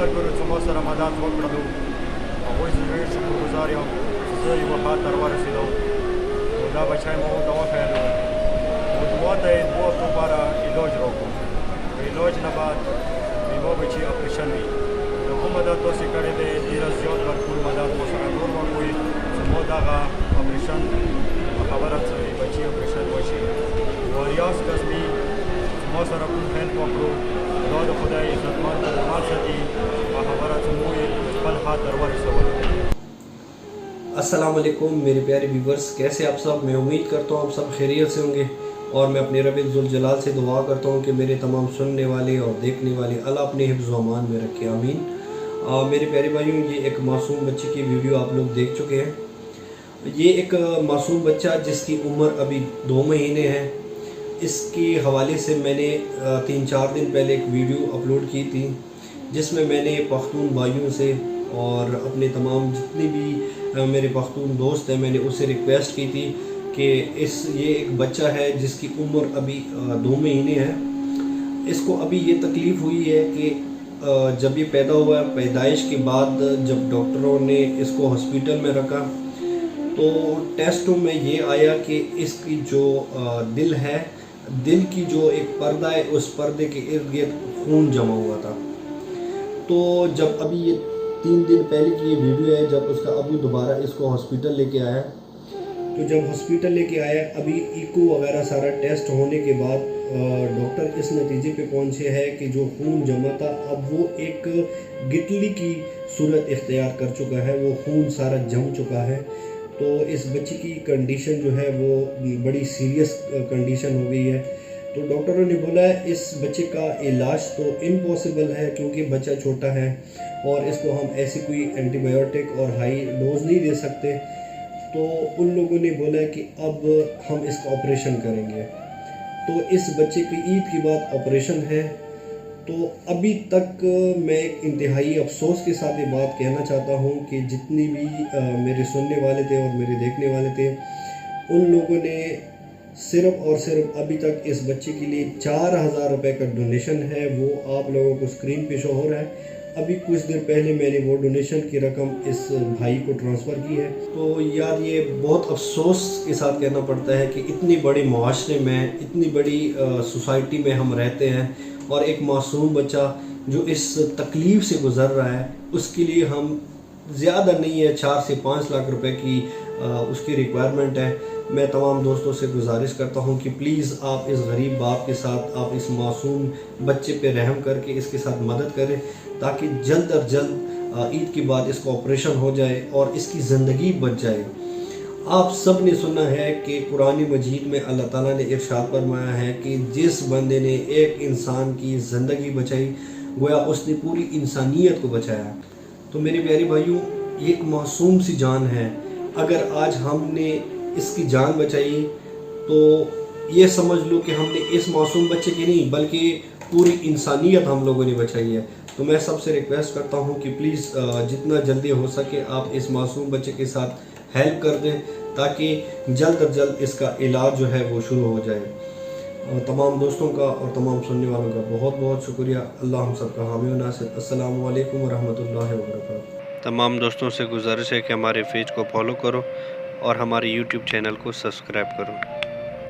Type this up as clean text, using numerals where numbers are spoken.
ملګرو چې ما سره مدد وکړلو هغوی زه ډېر شکرګزار یم چې زه یوه ښار ته راورسېدم. نو دا بچی ما ورته وښیلو نو دوا ته یې 2 هفتو لپاره علاج راکړو. په علاج نه بعد زما بچي اپریشن وي. د کوم مدد تاسې کړی دی ډېره زیات ټول مدد مو سره نور ورکوي چې ما دغه اپریشن په خبره څه بچي اپریشن وشي. وریاض کزمي ما سره کوم هیلپ وکړو دا د خدای عزتمند په مال ساتي په خبره څه مو یې خپل هات در ورسول. अस्सलाम वालेकुम मेरे प्यारे व्यूवर्स, कैसे आप सब। मैं उम्मीद करता हूँ आप सब खैरियत से होंगे और मैं अपने रब ज़ुल जलाल से दुआ करता हूँ कि मेरे तमाम सुनने वाले और देखने वाले अल्लाह अपने हिफ्ज़ व अमान में रखे, आमीन। मेरे प्यारे भाइयों, ये एक मासूम बच्चे की वीडियो आप लोग देख चुके हैं। ये एक मासूम बच्चा जिसकी उम्र अभी 2 महीने है, इसके हवाले से मैंने 3-4 दिन पहले एक वीडियो अपलोड की थी जिसमें मैंने पख्तून भाइयों से और अपने तमाम जितने भी मेरे पख्तून दोस्त हैं मैंने उससे रिक्वेस्ट की थी कि ये एक बच्चा है जिसकी उम्र अभी 2 महीने है। इसको अभी ये तकलीफ़ हुई है कि जब ये पैदा हुआ, पैदाइश के बाद जब डॉक्टरों ने इसको हॉस्पिटल में रखा तो टेस्टों में ये आया कि इसकी जो दिल है, दिल की जो एक पर्दा है उस पर्दे के इर्द गिर्द खून जमा हुआ था। तो जब अभी ये 3 दिन पहले की ये वीडियो है जब उसका अबू दोबारा इसको हॉस्पिटल लेके आया, तो जब हॉस्पिटल लेके आया अभी इको वगैरह सारा टेस्ट होने के बाद डॉक्टर इस नतीजे पे पहुंचे हैं कि जो खून जमा था अब वो एक गिटली की सूरत इख्तियार कर चुका है, वो खून सारा जम चुका है। तो इस बच्चे की कंडीशन जो है वो बड़ी सीरियस कंडीशन हो गई है। तो डॉक्टरों ने बोला है इस बच्चे का इलाज तो इम्पॉसिबल है क्योंकि बच्चा छोटा है और इसको हम ऐसी कोई एंटीबायोटिक और हाई डोज नहीं दे सकते। तो उन लोगों ने बोला कि अब हम इसका ऑपरेशन करेंगे। तो इस बच्चे की ईद के बाद ऑपरेशन है। तो अभी तक मैं एक इंतहाई अफसोस के साथ ये बात कहना चाहता हूँ कि जितनी भी मेरे सुनने वाले थे और मेरे देखने वाले थे उन लोगों ने सिर्फ़ और सिर्फ अभी तक इस बच्चे के लिए 4000 रुपये का डोनेशन है, वो आप लोगों को स्क्रीन पे शो हो रहा है। अभी कुछ देर पहले मैंने वो डोनेशन की रकम इस भाई को ट्रांसफ़र की है। तो यार ये बहुत अफसोस के साथ कहना पड़ता है कि इतनी बड़ी मुआशरे में, इतनी बड़ी सोसाइटी में हम रहते हैं और एक मासूम बच्चा जो इस तकलीफ़ से गुज़र रहा है उसके लिए हम ज़्यादा नहीं है 4 से 5 लाख रुपए की उसकी रिक्वायरमेंट है। मैं तमाम दोस्तों से गुजारिश करता हूं कि प्लीज़ आप इस गरीब बाप के साथ, आप इस मासूम बच्चे पे रहम करके इसके साथ मदद करें ताकि जल्द अज जल्द ईद के बाद इसका ऑपरेशन हो जाए और इसकी ज़िंदगी बच जाए। आप सब ने सुना है कि कुरान मजीद में अल्लाह ताला ने इरशाद फरमाया है कि जिस बंदे ने एक इंसान की ज़िंदगी बचाई गोया उसने पूरी इंसानियत को बचाया। तो मेरे प्यारे भाइयों, ये एक मासूम सी जान है। अगर आज हमने इसकी जान बचाई तो ये समझ लो कि हमने इस मासूम बच्चे की नहीं बल्कि पूरी इंसानियत हम लोगों ने बचाई है। तो मैं सबसे रिक्वेस्ट करता हूँ कि प्लीज़ जितना जल्दी हो सके आप इस मासूम बच्चे के साथ हेल्प कर दें ताकि जल्द अज जल्द इसका इलाज जो है वो शुरू हो जाए। तमाम दोस्तों का और तमाम सुनने वालों का बहुत बहुत शुक्रिया। अल्लाह हम सबका हामी व नासिर। अस्सलामु अलैकुम व रहमतुल्लाहि व बरकातहू। तमाम दोस्तों से गुजारिश है कि हमारे पेज को फॉलो करो और हमारे YouTube चैनल को सब्सक्राइब करो।